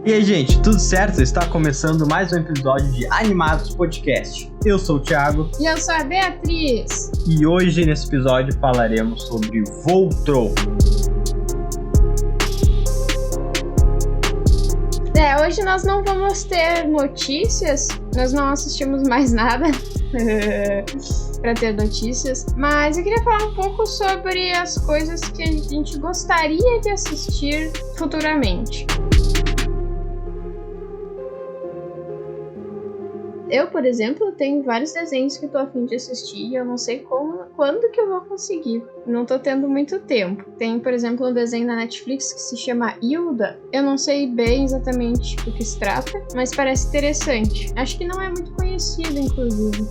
E aí, gente, tudo certo? Está começando mais um episódio de Animados Podcast. Eu sou o Thiago. E eu sou a Beatriz. E hoje, nesse episódio, falaremos sobre Voltron. Hoje nós não vamos ter notícias, nós não assistimos mais nada para ter notícias, mas eu queria falar um pouco sobre as coisas que a gente gostaria de assistir futuramente. Eu, por exemplo, tenho vários desenhos que eu tô a fim de assistir e eu não sei quando que eu vou conseguir. Não tô tendo muito tempo. Tem, por exemplo, um desenho na Netflix que se chama Hilda. Eu não sei bem exatamente do que se trata, mas parece interessante. Acho que não é muito conhecido, inclusive.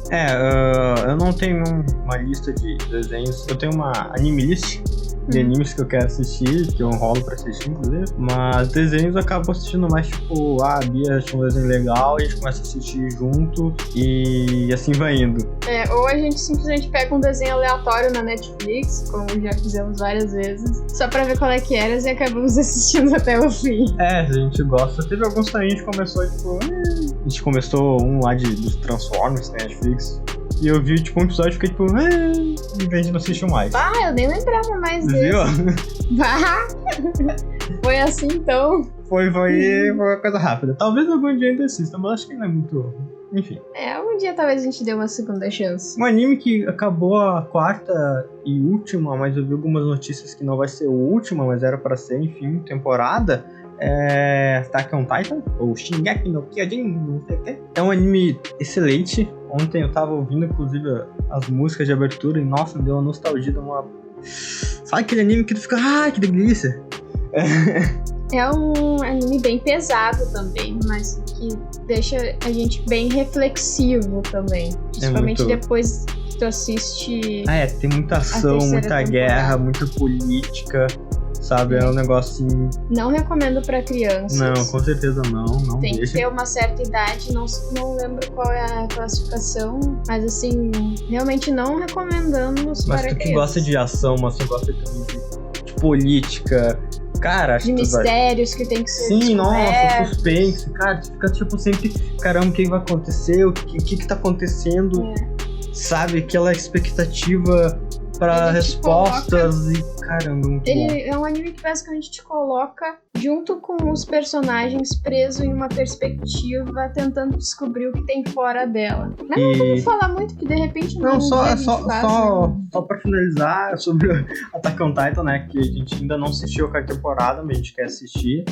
Eu não tenho uma lista de desenhos. Eu tenho uma anime list de animes que eu quero assistir, que eu enrolo pra assistir, inclusive. Mas desenhos eu acabo assistindo mais, tipo, a Bia achou um desenho legal, a gente começa a assistir junto e assim vai indo. Ou a gente simplesmente pega um desenho aleatório na Netflix, como já fizemos várias vezes, só pra ver qual é que era e acabamos assistindo até o fim. A gente gosta. Teve alguns também, a gente começou, tipo... A gente começou um lá dos Transformers na Netflix. E eu vi, tipo, um episódio e fiquei, tipo... Em vez de não assistir mais. Eu nem lembrava mais desse. Viu? Foi assim, então. Foi uma coisa rápida. Talvez algum dia ainda assista, mas acho que não é muito... Enfim. Um dia talvez a gente dê uma segunda chance. Um anime que acabou a quarta e última, mas eu vi algumas notícias que não vai ser a última, mas era pra ser, enfim, temporada... Attack on Titan, ou Shingeki no Kyojin, não sei o que. É um anime excelente. Ontem eu tava ouvindo, inclusive, as músicas de abertura e, nossa, deu uma nostalgia, Sabe aquele anime que tu fica, que delícia? É um anime bem pesado também, mas que deixa a gente bem reflexivo também. Principalmente depois que tu assiste... tem muita ação, muita guerra, muita política... Sabe, é um negócio assim... Não recomendo pra crianças. Não, com certeza não Tem deixa. que ter uma certa idade, não lembro qual é a classificação, mas assim, realmente não recomendamos para crianças. Mas tu que gosta de ação, mas tu gosta também de política, cara... De mistérios que tem que ser Sim, nossa, suspense, cara, tu fica tipo sempre, caramba, o que vai acontecer, o que tá acontecendo, sabe, aquela expectativa... Pra respostas e caramba, muito bom. É um anime que basicamente te coloca junto com os personagens preso em uma perspectiva, tentando descobrir o que tem fora dela. Mas não vamos falar muito, que de repente não só pra finalizar sobre Attack on Titan, né, que a gente ainda não assistiu a quarta temporada, mas a gente quer assistir.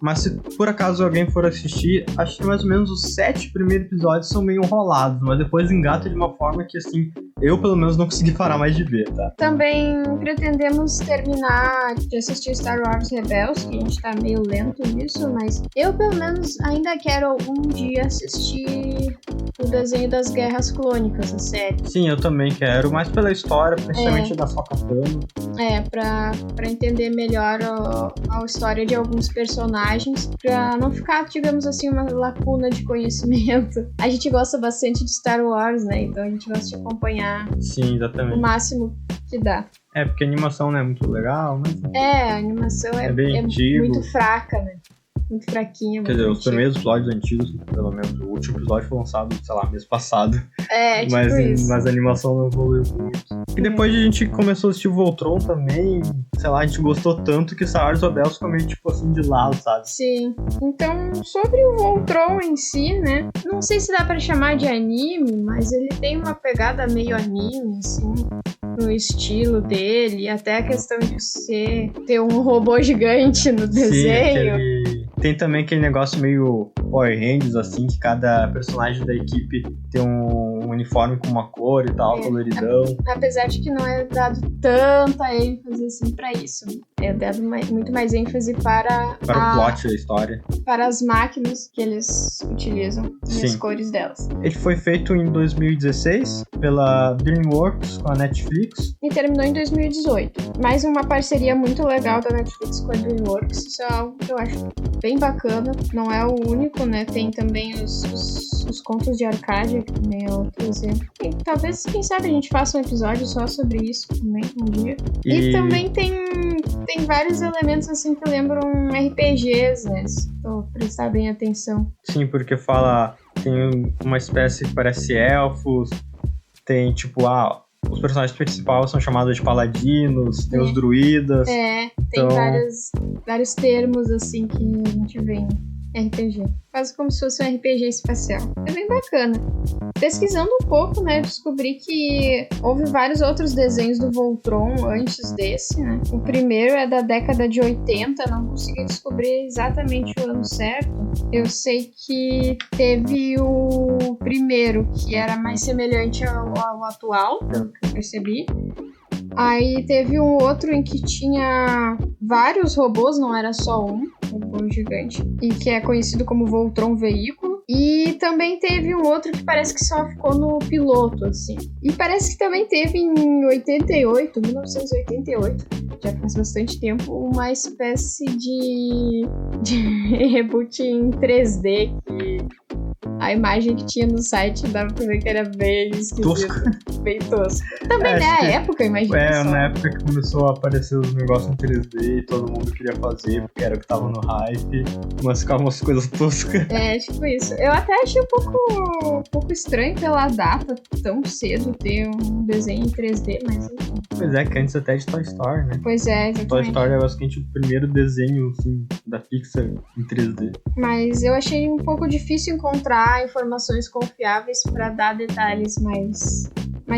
Mas se por acaso alguém for assistir, acho que mais ou menos os 7 primeiros episódios são meio enrolados, mas depois engata de uma forma que, assim, eu pelo menos não consegui parar mais de ver, tá? Também pretendemos terminar de assistir Star Wars Rebels, que a gente tá meio lento nisso, mas eu pelo menos ainda quero algum dia assistir o desenho das Guerras Clônicas, a série. Sim, eu também quero, mas pela história, principalmente da Sokka-Tano. Pra entender melhor a história de alguns personagens, pra não ficar, digamos assim, uma lacuna de conhecimento. A gente gosta bastante de Star Wars, né? Então a gente gosta de acompanhar. Sim, exatamente. O máximo que dá. Porque a animação não é muito legal, mas... A animação é muito fraca, né? Muito fraquinha. Quer dizer, os primeiros episódios antigos, pelo menos, o último episódio foi lançado, sei lá, mês passado. Mas a animação não evoluiu muito. E depois a gente começou a assistir o Voltron também, sei lá, a gente gostou tanto que Star Wars Rebels ficou meio tipo assim de lado, sabe? Sim. Então, sobre o Voltron em si, né? Não sei se dá pra chamar de anime, mas ele tem uma pegada meio anime, assim, no estilo dele, até a questão de ter um robô gigante no desenho. Sim, tem também aquele negócio meio Power Rangers, assim, que cada personagem da equipe tem um uniforme com uma cor e tal, coloridão. Apesar de que não é dado tanta ênfase assim pra isso. É dado muito mais ênfase para o plot da história. Para as máquinas que eles utilizam e as cores delas. Ele foi feito em 2016 pela DreamWorks com a Netflix. E terminou em 2018. Mais uma parceria muito legal da Netflix com a DreamWorks. Isso é algo que eu acho bem bacana. Não é o único, né? Tem também os contos de Arcádia, que também é outro exemplo. E talvez, quem sabe, a gente faça um episódio só sobre isso também, um dia. E também tem vários elementos, assim, que lembram RPGs, né? Se tu prestar bem atenção. Sim, porque tem uma espécie que parece elfos, tem, tipo, os personagens principais são chamados de paladinos, tem os druidas. Tem vários termos, assim, que a gente vê em RPG. Quase como se fosse um RPG espacial. É bem bacana. Pesquisando um pouco, né, descobri que houve vários outros desenhos do Voltron antes desse, né? O primeiro é da década de 80, não consegui descobrir exatamente o ano certo. Eu sei que teve o primeiro, que era mais semelhante ao atual, pelo que eu percebi. Aí teve um outro em que tinha vários robôs, não era só um robô gigante, e que é conhecido como Voltron Veículo. E também teve um outro que parece que só ficou no piloto, assim. E parece que também teve em 1988, já faz bastante tempo, uma espécie de reboot em 3D que a imagem que tinha no site dava pra ver que era bem esquisito. Tosca. Bem tosca. Também, na época, imagina só. Na época que começou a aparecer os negócios em 3D e todo mundo queria fazer, porque era o que tava no hype, mas ficavam umas coisas toscas. Tipo isso. Eu até achei um pouco estranho pela data, tão cedo, ter um desenho em 3D, mas enfim. Pois é, que antes até de Toy Story, né? Pois é, exatamente. Toy Story é basicamente o primeiro desenho, assim, da Pixar em 3D. Mas eu achei um pouco difícil encontrar informações confiáveis para dar detalhes mais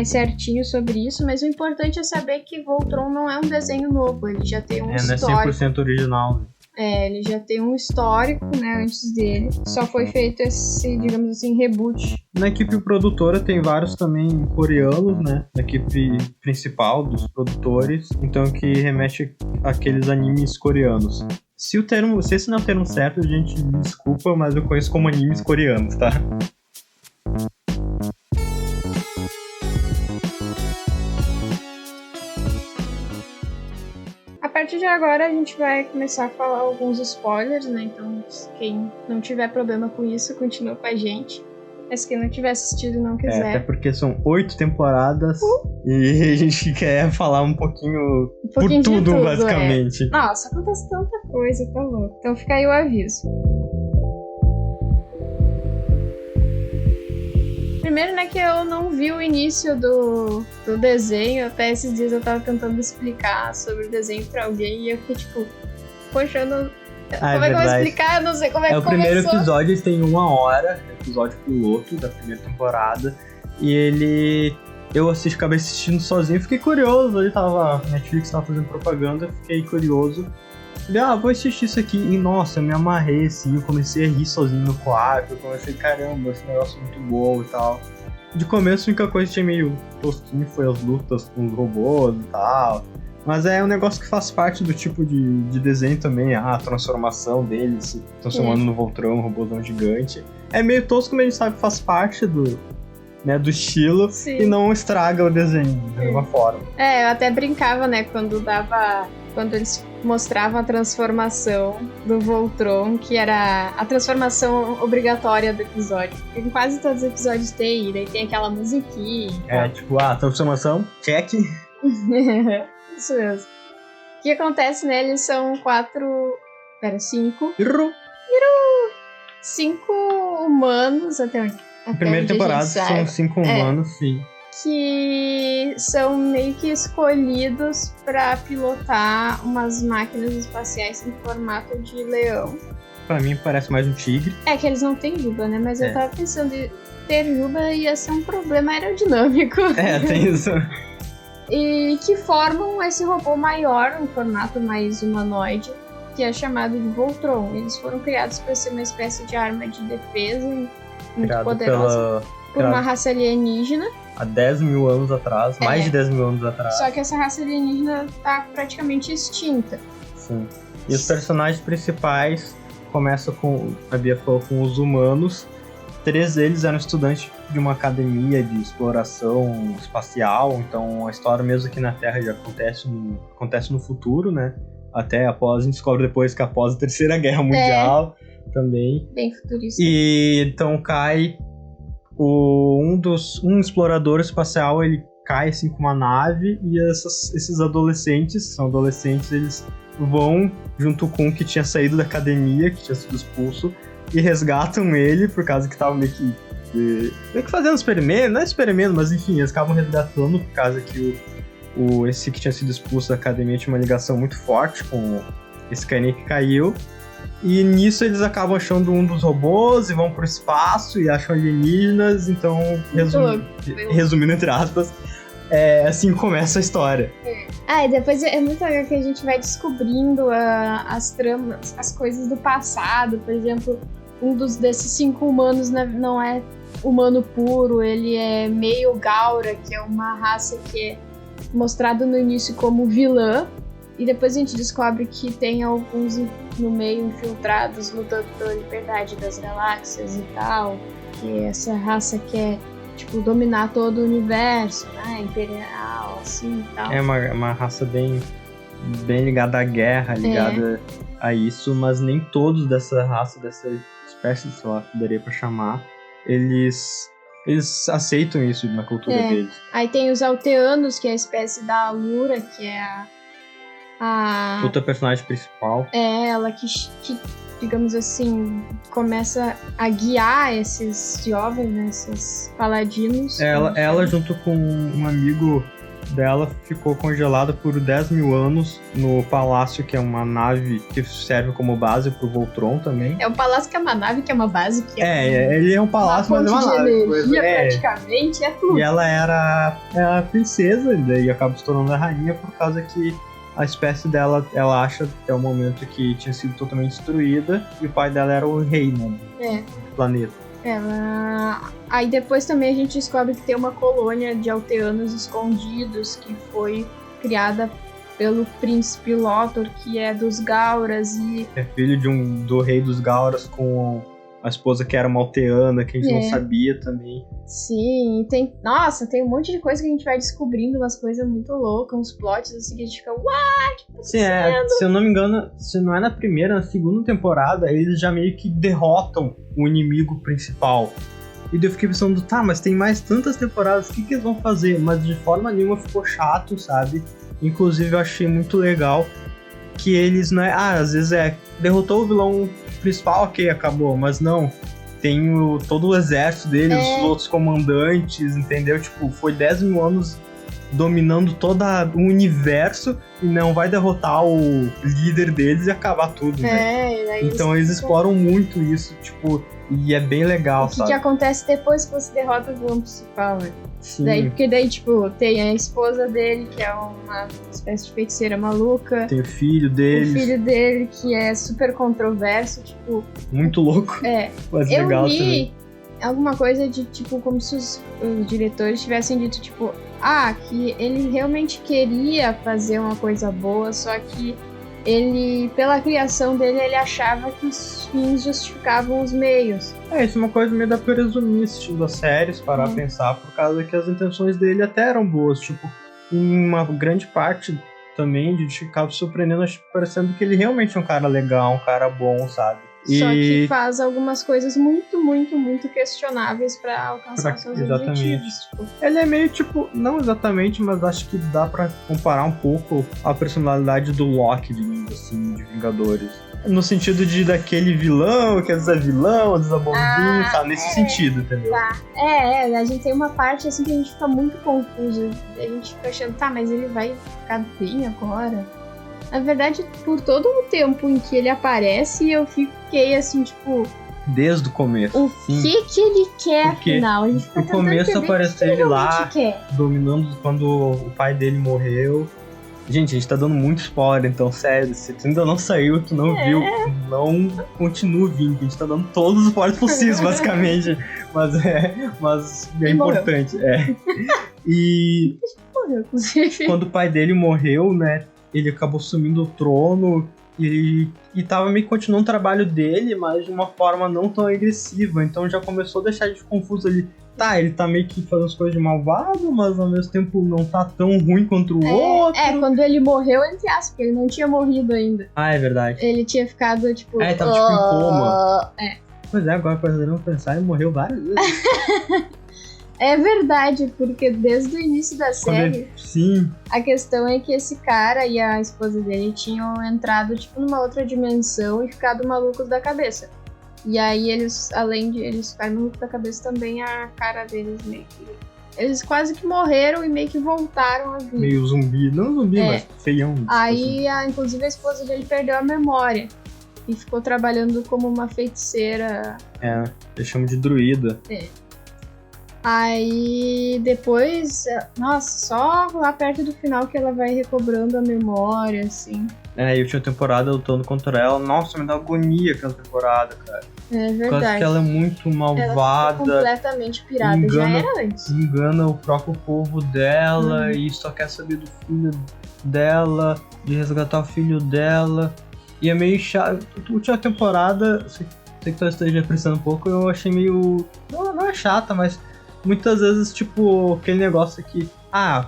certinhos sobre isso, mas o importante é saber que Voltron não é um desenho novo, ele já tem um histórico. Não é 100% original, né? Ele já tem um histórico, né, antes dele. Só foi feito esse, digamos assim, reboot. Na equipe produtora tem vários também coreanos, né? Na equipe principal dos produtores, então que remete àqueles animes coreanos. Se esse não é o termo certo, gente, me desculpa, mas eu conheço como animes coreanos, tá? A partir de agora a gente vai começar a falar alguns spoilers, né? Então, quem não tiver problema com isso, continua com a gente. Mas quem não tiver assistido e não quiser... Até porque são 8 temporadas e a gente quer falar um pouquinho por tudo, basicamente. Nossa, acontece tanta coisa, tá louco. Então fica aí o aviso. Primeiro, né, que eu não vi o início do desenho. Até esses dias eu tava tentando explicar sobre o desenho pra alguém e eu fiquei tipo, poxa, eu não... como é que eu vou explicar? Eu não sei como é que começou. O primeiro episódio, ele tem 1 hora, episódio piloto da primeira temporada. E eu acabei assistindo sozinho, fiquei curioso. Ali tava, Netflix tava fazendo propaganda, fiquei curioso. Falei, vou assistir isso aqui. E nossa, eu me amarrei assim, eu comecei a rir sozinho no quarto. Eu comecei, caramba, esse negócio é muito bom e tal. De começo, a única coisa que tinha meio tosquinho foi as lutas com os robôs e tal. Mas é um negócio que faz parte do tipo de desenho também, a transformação dele, se transformando no Voltron, um robôzão gigante. É meio tosco, mas a gente sabe que faz parte do estilo. Sim. E não estraga o desenho de nenhuma forma. Eu até brincava, né, quando eles mostravam a transformação do Voltron, que era a transformação obrigatória do episódio. Em quase todos os episódios tem, e daí tem aquela musiquinha. Tipo, transformação, check. Isso mesmo. O que acontece, né? Eles são 5. Iru! 5 humanos, até onde? Na primeira temporada são 5 humanos, sim. Que são meio que escolhidos pra pilotar umas máquinas espaciais em formato de leão. Pra mim parece mais um tigre. Que eles não têm juba, né? Mas eu tava pensando em ter juba ia ser um problema aerodinâmico. Tem isso. E que formam esse robô maior, um formato mais humanoide, que é chamado de Voltron. Eles foram criados para ser uma espécie de arma de defesa muito poderosa por uma raça alienígena. Há 10 mil anos atrás, mais de 10 mil anos atrás. Só que essa raça alienígena tá praticamente extinta. Sim. E os personagens principais começam com, a Bia falou, com os humanos. 3 deles eram estudantes de uma academia de exploração espacial, então a história mesmo aqui na Terra já acontece no futuro, né? até após, a gente descobre depois que após a Terceira Guerra Mundial também. Bem futurista. E então cai um explorador espacial, ele cai assim com uma nave e esses adolescentes, eles vão junto com o que tinha saído da academia, que tinha sido expulso, e resgatam ele por causa que tava meio que fazendo experimento, não é experimento, mas enfim, eles acabam resgatando por causa que esse que tinha sido expulso da academia tinha uma ligação muito forte com esse carinha que caiu. E nisso eles acabam achando um dos robôs e vão pro espaço e acham alienígenas, então, resumindo entre aspas, assim começa a história. E depois é muito legal que a gente vai descobrindo as tramas, as coisas do passado. Por exemplo, desses 5 humanos não é humano puro, ele é meio Gaura, que é uma raça que é mostrada no início como vilã. E depois a gente descobre que tem alguns no meio infiltrados lutando pela liberdade das galáxias e tal. Que essa raça quer, tipo, dominar todo o universo, né? Imperial, assim e tal. É uma raça bem ligada à guerra, ligada a isso, mas nem todos dessa raça, dessa espécie, sei lá, daria pra chamar, eles aceitam isso na cultura deles. Aí tem os Alteanos, que é a espécie da Alura, que é a outra personagem principal. É ela que, digamos assim, começa a guiar esses jovens, né, esses paladinos. Ela junto com um amigo dela ficou congelada por 10 mil anos no palácio, que é uma nave que serve como base pro Voltron também. É um palácio que é uma nave, que é uma base, que ele é um palácio, mas é uma nave. Energia, praticamente, é tudo. E ela era a princesa, e daí acaba se tornando a rainha por causa que a espécie dela, ela acha até o momento que tinha sido totalmente destruída, e o pai dela era o rei, né, do planeta. Aí depois também a gente descobre que tem uma colônia de alteanos escondidos que foi criada pelo príncipe Lothor, que é dos Gauras e... É filho do rei dos Gauras com a esposa que era uma alteana, que a gente não sabia também. Sim, tem um monte de coisa que a gente vai descobrindo, umas coisas muito loucas, uns plots assim que a gente fica, what? Sim, se eu não me engano, se não é na primeira, na segunda temporada, eles já meio que derrotam o inimigo principal. E daí eu fiquei pensando, mas tem mais tantas temporadas, o que eles vão fazer? Mas de forma nenhuma ficou chato, sabe? Inclusive eu achei muito legal que eles, né, às vezes derrotou o vilão principal, ok, acabou, mas não, tem todo o exército deles, os outros comandantes, entendeu? Tipo, foi 10 mil anos dominando todo o universo e não vai derrotar o líder deles e acabar tudo, né? Então eles exploram muito isso, tipo, e é bem legal, sabe? O que acontece depois que você derrota o vilão principal, né? Sim. Porque daí, tipo, tem a esposa dele, que é uma espécie de feiticeira maluca. Tem o filho dele, que é super controverso, tipo... Muito louco. Mas legal li também. Alguma coisa de, tipo, como se os diretores tivessem dito, tipo... que ele realmente queria fazer uma coisa boa, só que ele, pela criação dele, ele achava que os fins justificavam os meios. Isso é uma coisa meio dá pra resumir assistindo as séries, parar a pensar, por causa que as intenções dele até eram boas, tipo, em uma grande parte também de ficava surpreendendo, parecendo que ele realmente é um cara legal, um cara bom, sabe? Só que faz algumas coisas muito, muito, muito questionáveis pra alcançar seus objetivos. Tipo. Ele é meio tipo, não exatamente, mas acho que dá pra comparar um pouco a personalidade do Loki, digamos assim, de Vingadores. No sentido daquele vilão, que às vezes é vilão, às vezes é bonzinho, tá? Nesse sentido, entendeu? Tá. A gente tem uma parte assim que a gente fica muito confuso. A gente fica achando, mas ele vai ficar bem agora? Na verdade, por todo o tempo em que ele aparece, eu fiquei assim, tipo... Desde o começo. O que ele quer, afinal? A gente fica no começo apareceu ele lá, dominando quando o pai dele morreu. Gente, a gente tá dando muito spoiler, então, sério, se tu ainda não saiu, tu não viu, não continua vindo, a gente tá dando todos os spoilers possíveis, basicamente. Mas é importante, E quando o pai dele morreu, né, ele acabou sumindo o trono e tava meio que continuando o trabalho dele, mas de uma forma não tão agressiva. Então já começou a deixar de confuso ali. tá, ele tá meio que fazendo as coisas de malvado, mas ao mesmo tempo não tá tão ruim contra o outro. Quando ele morreu, entre aspas, porque ele não tinha morrido ainda. Ah, é verdade. Ele tinha ficado, tipo... Tava tipo em coma. É. Pois é, agora podemos pensar, ele morreu várias vezes. É verdade, porque desde o início da série, Sim. a questão é que esse cara e a esposa dele tinham entrado, tipo, numa outra dimensão e ficado malucos da cabeça. E aí eles, além de eles ficarem malucos da cabeça, também a cara deles meio que... Eles quase que morreram e meio que voltaram a vida. Meio zumbi, não zumbi, mas feião. Aí, inclusive, a esposa dele perdeu a memória e ficou trabalhando como uma feiticeira. Eu chamo de druida. Aí depois, nossa, só lá perto do final que ela vai recobrando a memória, assim. E a última temporada lutando contra ela, nossa, me dá agonia aquela temporada, cara. É verdade. Por causa que ela é muito malvada. Ela ficou completamente pirada, já era antes. Engana o próprio povo dela e só quer saber do filho dela, de resgatar o filho dela. E é meio chato. A última temporada, sei que tu esteja apreciando um pouco, eu achei meio... Não é chata, mas... Muitas vezes, tipo, aquele negócio que...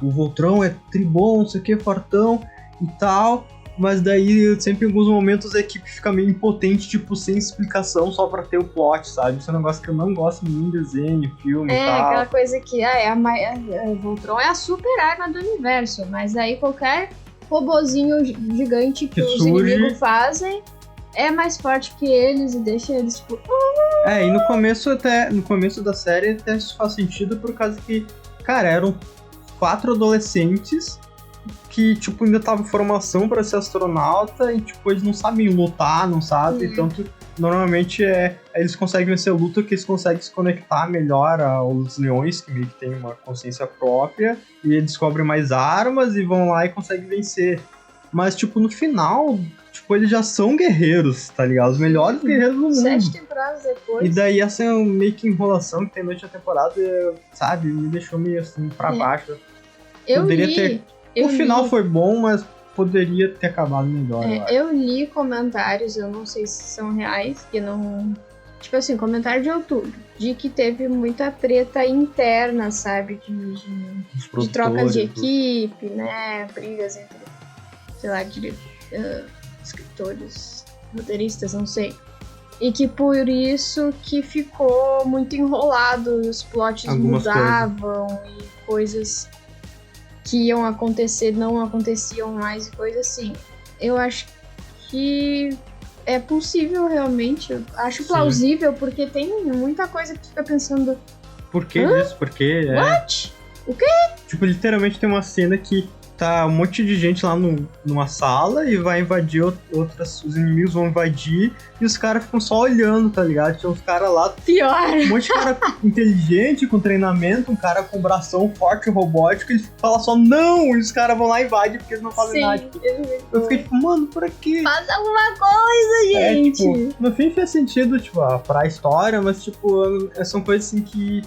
o Voltron é tribom, não sei o que, fortão e tal. Mas daí, sempre em alguns momentos, a equipe fica meio impotente, tipo, sem explicação, só pra ter o plot, sabe? Isso é um negócio que eu não gosto muito em desenho, filme e tal. Aquela coisa que, a Voltron é a super arma do universo. Mas aí qualquer robozinho gigante que os inimigos fazem... é mais forte que eles e deixa eles, tipo... E no começo da série até isso faz sentido por causa que, cara, eram 4 adolescentes que, tipo, ainda estavam em formação pra ser astronauta e, tipo, eles não sabem lutar, não sabem, tanto... Normalmente eles conseguem vencer a luta que eles conseguem se conectar melhor aos leões, que meio que tem uma consciência própria, e eles descobrem mais armas e vão lá e conseguem vencer. Mas, tipo, no final... Tipo, eles já são guerreiros, tá ligado? Os melhores guerreiros do mundo. 7 temporadas depois. E daí essa meio que enrolação que tem noite da temporada, sabe, me deixou meio assim pra baixo. O final foi bom, mas poderia ter acabado melhor. Eu li comentários, eu não sei se são reais, que não... Tipo assim, comentário de outubro, de que teve muita treta interna, sabe? De trocas de equipe, né? Brigas entre, sei lá, escritores, roteiristas, não sei. E que por isso que ficou muito enrolado, os plots mudavam e coisas que iam acontecer não aconteciam mais e coisas assim. Eu acho que é possível realmente, eu acho plausível, porque tem muita coisa que tu fica pensando... Por que isso? Por quê? What? O quê? Tipo, literalmente tem uma cena que tá um monte de gente lá numa sala e vai invadir os inimigos vão invadir e os caras ficam só olhando, tá ligado? Tinha uns caras lá... Pior! Um monte de cara inteligente, com treinamento, um cara com bração forte, robótico, ele fala só não! E os caras vão lá e invadem porque eles não fazem nada. Eu fiquei tipo, mano, por aqui? Faz alguma coisa, gente! Tipo, no fim fez sentido, tipo, pra história, mas tipo, são coisas assim que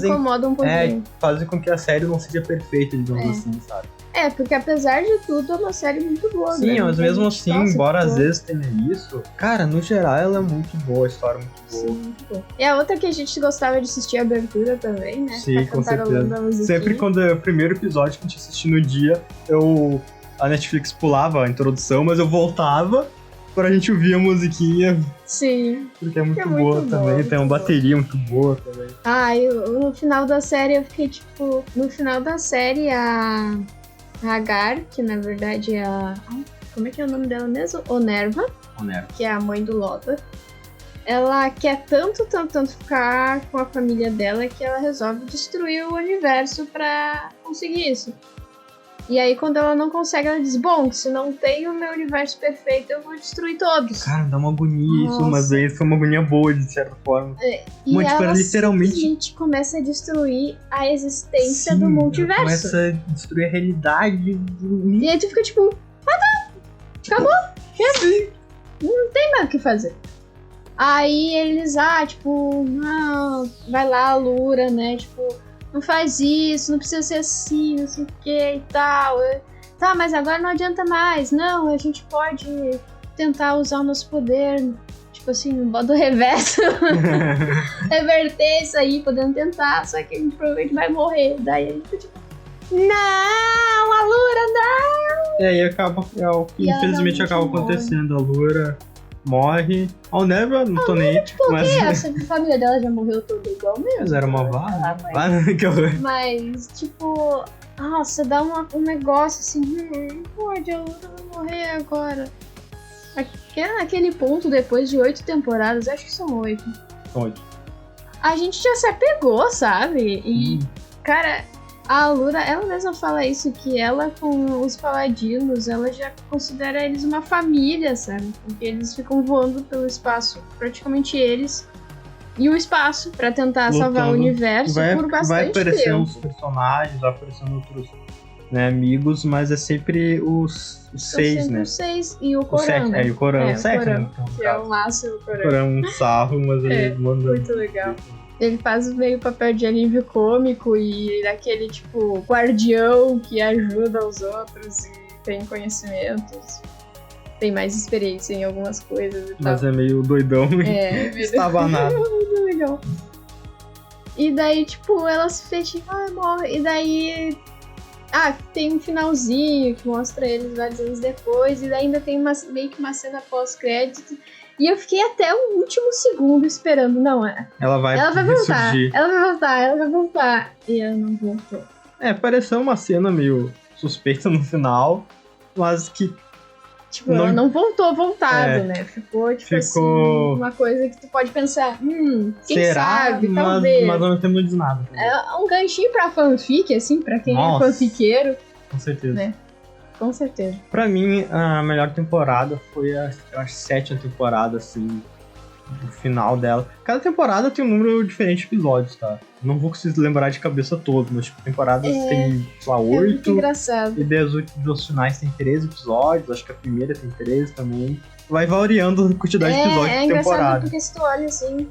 incomoda um pouquinho. Fazem com que a série não seja perfeita, digamos assim, sabe? Porque apesar de tudo, é uma série muito boa. Sim, mas mesmo assim, embora às vezes tenha isso, cara, no geral ela é muito boa, a história é muito boa. Sim, muito boa. E a outra que a gente gostava de assistir a abertura também, né? Sim, com certeza. Sempre quando é o primeiro episódio que a gente assistia no dia, a Netflix pulava a introdução, mas eu voltava pra gente ouvir a musiquinha. Sim. Porque é muito boa também. Tem uma bateria muito boa também. No final da série eu fiquei tipo... No final da série a Hagar, que na verdade é a... Como é que é o nome dela mesmo? Onerva. Que é a mãe do Lothar. Ela quer tanto ficar com a família dela que ela resolve destruir o universo pra conseguir isso. E aí, quando ela não consegue, ela diz, bom, se não tem o meu universo perfeito, eu vou destruir todos. Cara, dá uma agonia isso, mas aí foi uma agonia boa, de certa forma. E ela simplesmente começa a destruir a existência do multiverso. Começa a destruir a realidade. E aí tu fica tipo, tá, acabou. Sim. Não tem mais o que fazer. Aí eles, não, vai lá a Lura, né, tipo... Não faz isso, não precisa ser assim, não sei o que e tal. Tá, mas agora não adianta mais. Não, a gente pode tentar usar o nosso poder, tipo assim, no modo reverso, reverter isso aí, podendo tentar, só que a gente provavelmente vai morrer. Daí a gente fica tipo, não, a Lura, não! E aí acaba, é o que infelizmente acaba acontecendo. A Lura morre. I'll never, não tô nem. Tipo, mas... a família dela já morreu toda igual mesmo. Mas era uma vara. Mas, tipo, nossa, dá um negócio assim, pode, a Lura vai morrer agora. Naquele ponto, depois de 8 temporadas, acho que são 8. São 8. A gente já se apegou, sabe? E, cara, a Lura, ela mesma fala isso, que ela com os paladinos, ela já considera eles uma família, sabe? Porque eles ficam voando pelo espaço, praticamente eles, e o espaço, pra tentar salvar o universo por bastante vai aparecendo tempo. Os personagens, vai aparecendo outros, né, amigos, mas é sempre os 6, né? Os 6 e o Corão, né? E o Corão, o 7, né? Que é o máximo, o Corão. O Corão é um sarro, mas ele manda... muito legal. Ele faz meio papel de alívio cômico e daquele, tipo, guardião que ajuda os outros e tem conhecimentos. Tem mais experiência em algumas coisas e tal. Mas é meio doidão e estava nada. Muito legal. E daí, tipo, ela se fecha e morre. E daí... tem um finalzinho que mostra eles vários anos depois. E daí ainda tem meio que uma cena pós-crédito. E eu fiquei até o último segundo esperando. Não, ela vai voltar. Ela vai voltar. E ela não voltou. Pareceu uma cena meio suspeita no final, mas que... Tipo, ela não voltou voltado, né? Ficou, tipo assim, uma coisa que tu pode pensar, quem sabe, talvez. Mas não temos de nada. É um ganchinho pra fanfic, assim, pra quem é fanfiqueiro. Com certeza. Né? Com certeza. Pra mim, a melhor temporada foi a 7ª temporada, assim, o final dela. Cada temporada tem um número diferente de episódios, tá? Não vou conseguir lembrar de cabeça todo, mas tipo, temporadas tem, sei lá, 8. É muito engraçado. E dos finais tem 13 episódios, acho que a primeira tem 13 também. Vai variando a quantidade de episódios de temporada. É engraçado porque se tu olha assim,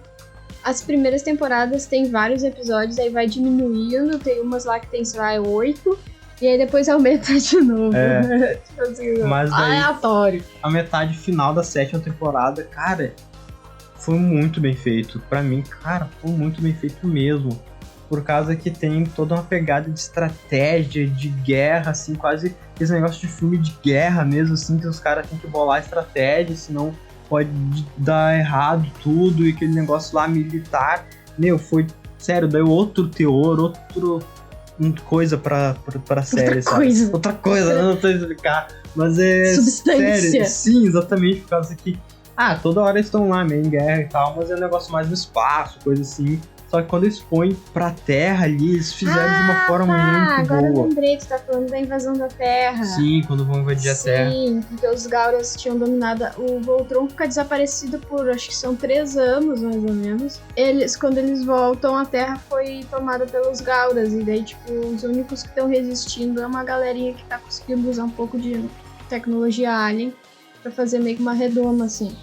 as primeiras temporadas tem vários episódios, aí vai diminuindo, tem umas lá que tem, sei lá, 8. E aí depois aumenta de novo. Tipo assim, mas daí, aleatório. A metade final da 7ª temporada, cara, foi muito bem feito. Pra mim, cara, foi muito bem feito mesmo. Por causa que tem toda uma pegada de estratégia, de guerra, assim, quase esse negócio de filme de guerra mesmo, assim, que os caras têm que bolar estratégia, senão pode dar errado tudo, e aquele negócio lá militar. Meu, foi, sério, deu outro teor, coisa pra série, sabe? Outra coisa, não sei explicar. Mas é substância. Sério, sim, exatamente, por causa que toda hora eles estão lá meio em guerra e tal, mas é um negócio mais no espaço, coisa assim. Só que quando eles põem pra terra ali, eles fizeram de uma forma muito agora boa. Eu lembrei, tu tá falando da invasão da Terra. Sim, quando vão invadir a Terra. Sim, porque os Gauras tinham dominado. O Voltron fica desaparecido por, acho que são 3 anos, mais ou menos. Quando eles voltam, a Terra foi tomada pelos Gauras. E daí, tipo, os únicos que estão resistindo é uma galerinha que tá conseguindo usar um pouco de tecnologia alien pra fazer meio que uma redoma, assim.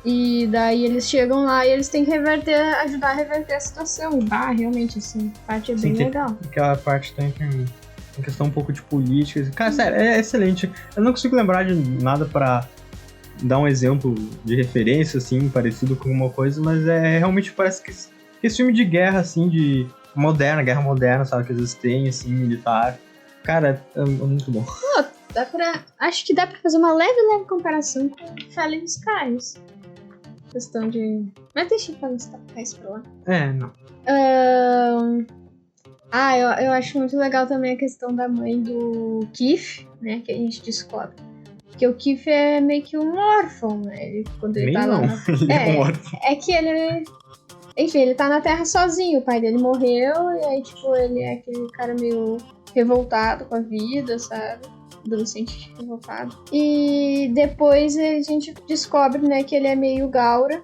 E daí eles chegam lá e eles têm que ajudar a reverter a situação. Realmente, assim, a parte é bem legal. Aquela parte também tem questão um pouco de política. Cara, sério, é excelente. Eu não consigo lembrar de nada pra dar um exemplo de referência, assim, parecido com alguma coisa, mas realmente parece que esse filme de guerra, assim, de guerra moderna, sabe, que eles têm, assim, militar. Cara, é muito bom. Acho que dá pra fazer uma leve comparação com Fallen Skies. Questão de... Mas deixa eu falar isso pra lá. Não. Eu acho muito legal também a questão da mãe do Keith, né? Que a gente descobre. Porque o Keith é meio que um órfão, né? Quando ele tá lá. Ele é um órfão. É que ele... Enfim, ele tá na Terra sozinho. O pai dele morreu e aí, tipo, ele é aquele cara meio revoltado com a vida, sabe? Adolescente revoltado. E depois a gente descobre, né, que ele é meio Gaura.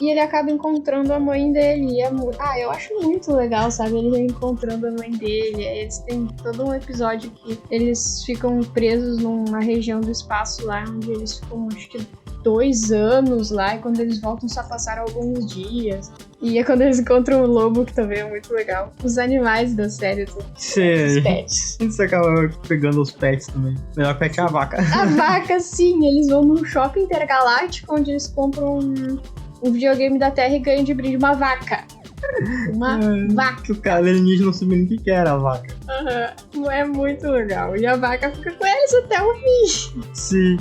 E ele acaba encontrando a mãe dele. E eu acho muito legal, sabe? Ele encontrando a mãe dele. Eles têm todo um episódio que eles ficam presos numa região do espaço lá, onde eles ficam, acho que 2 anos lá, e quando eles voltam só passaram alguns dias. E é quando eles encontram o lobo, que também é muito legal. Os animais da série, os pets. Você acaba pegando os pets também. Melhor pet é a vaca. A vaca, sim, eles vão num shopping intergaláctico onde eles compram um videogame da Terra e ganham de brinde uma vaca. Uma vaca. O cara alienígena não sabia nem o que era a vaca. É muito legal. E a vaca fica com eles até o fim. Sim.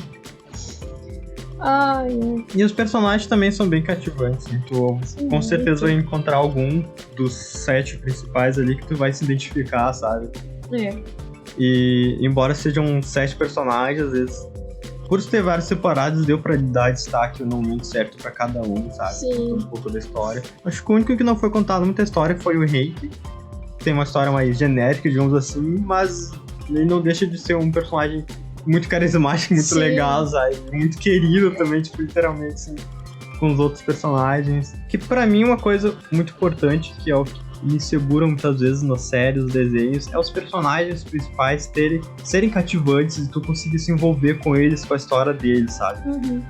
Ai, E os personagens também são bem cativantes. Né? Tu com certeza vai encontrar algum dos 7 principais ali que tu vai se identificar, sabe? É. E embora sejam 7 personagens, às vezes, por ter vários separados, deu pra dar destaque no momento certo pra cada um, sabe? Sim. Um pouco da história. Acho que o único que não foi contado muita história foi o Hank. Tem uma história mais genérica, digamos assim, mas ele não deixa de ser um personagem muito carismático, muito legal, sabe? Muito querido também, tipo, literalmente, assim, com os outros personagens. Que pra mim uma coisa muito importante, que é o que me segura muitas vezes nas séries, nos desenhos, é os personagens principais serem cativantes e tu conseguir se envolver com eles, com a história deles, sabe?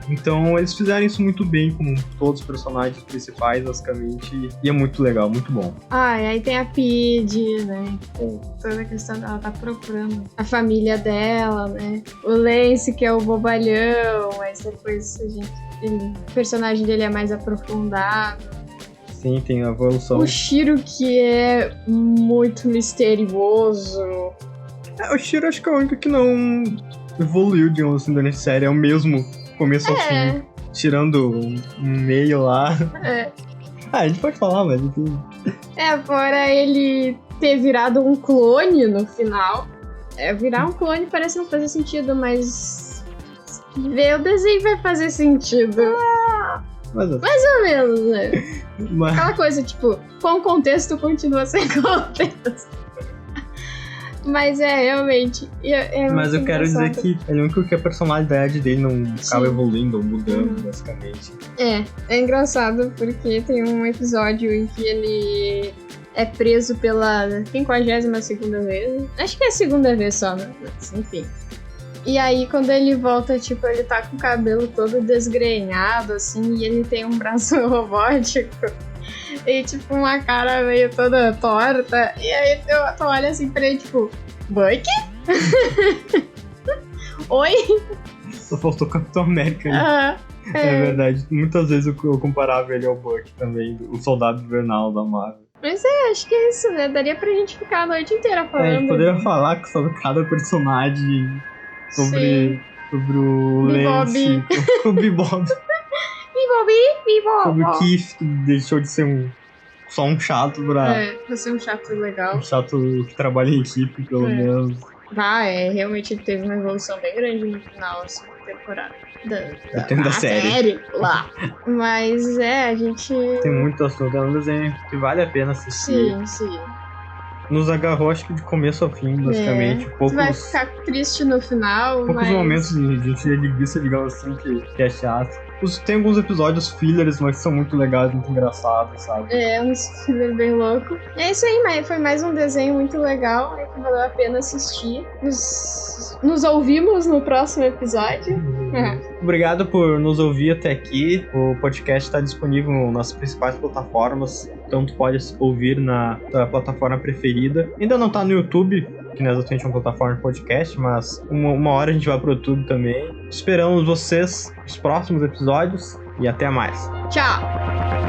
Então eles fizeram isso muito bem com todos os personagens principais, basicamente, e é muito legal, muito bom. E aí tem a Pidge, né? Toda a questão dela tá procurando a família dela, né? O Lance, que é o bobalhão, mas depois o personagem dele é mais aprofundado. Sim, tem a evolução. O Shiro, que é muito misterioso. O Shiro acho que é o único que não evoluiu, digamos assim, durante a série. É o mesmo começo ao fim. Tirando um meio lá. A gente pode falar, mas enfim. Fora ele ter virado um clone no final. Virar um clone parece não fazer sentido, mas ver o desenho vai fazer sentido. Mais ou menos, né? Aquela coisa, tipo, com contexto continua sem contexto. Mas realmente. Mas eu quero dizer que é o único que a personalidade dele não acaba evoluindo ou mudando, basicamente. É engraçado porque tem um episódio em que ele é preso pela 52ª vez. Acho que é a 2ª vez só, né? Enfim. E aí, quando ele volta, tipo, ele tá com o cabelo todo desgrenhado, assim, e ele tem um braço robótico. E, tipo, uma cara meio toda torta. E aí, tu olha assim pra ele, tipo, Buck? Oi? Só faltou Capitão América ali. É verdade. Muitas vezes eu comparava ele ao Buck também, o Soldado Invernal da Marvel. Mas acho que é isso, né? Daria pra gente ficar a noite inteira falando. A gente poderia falar sobre cada personagem... Sobre o Lance, o Bebop. Sobre o Keith, que deixou de ser só um chato pra ser um chato legal. Um chato que trabalha em equipe, pelo menos. Realmente teve uma evolução bem grande no final, assim, da temporada. Da série. Lá. Mas a gente... Tem muito assunto, é um desenho que vale a pena assistir. Sim. Nos agarrou, acho que de começo ao fim, basicamente. Tu vai ficar triste no final, poucos momentos de linguiça, digamos assim, que é chato. Tem alguns episódios fillers, mas que são muito legais, muito engraçados, sabe? Uns fillers bem loucos. É isso aí, mas foi mais um desenho muito legal, que valeu a pena assistir. Nos ouvimos no próximo episódio. Obrigado por nos ouvir até aqui. O podcast está disponível nas principais plataformas, então tu pode ouvir na tua plataforma preferida. Ainda não tá no YouTube, que não é exatamente uma plataforma de podcast, mas uma hora a gente vai pro YouTube também. Esperamos vocês nos próximos episódios e até mais. Tchau!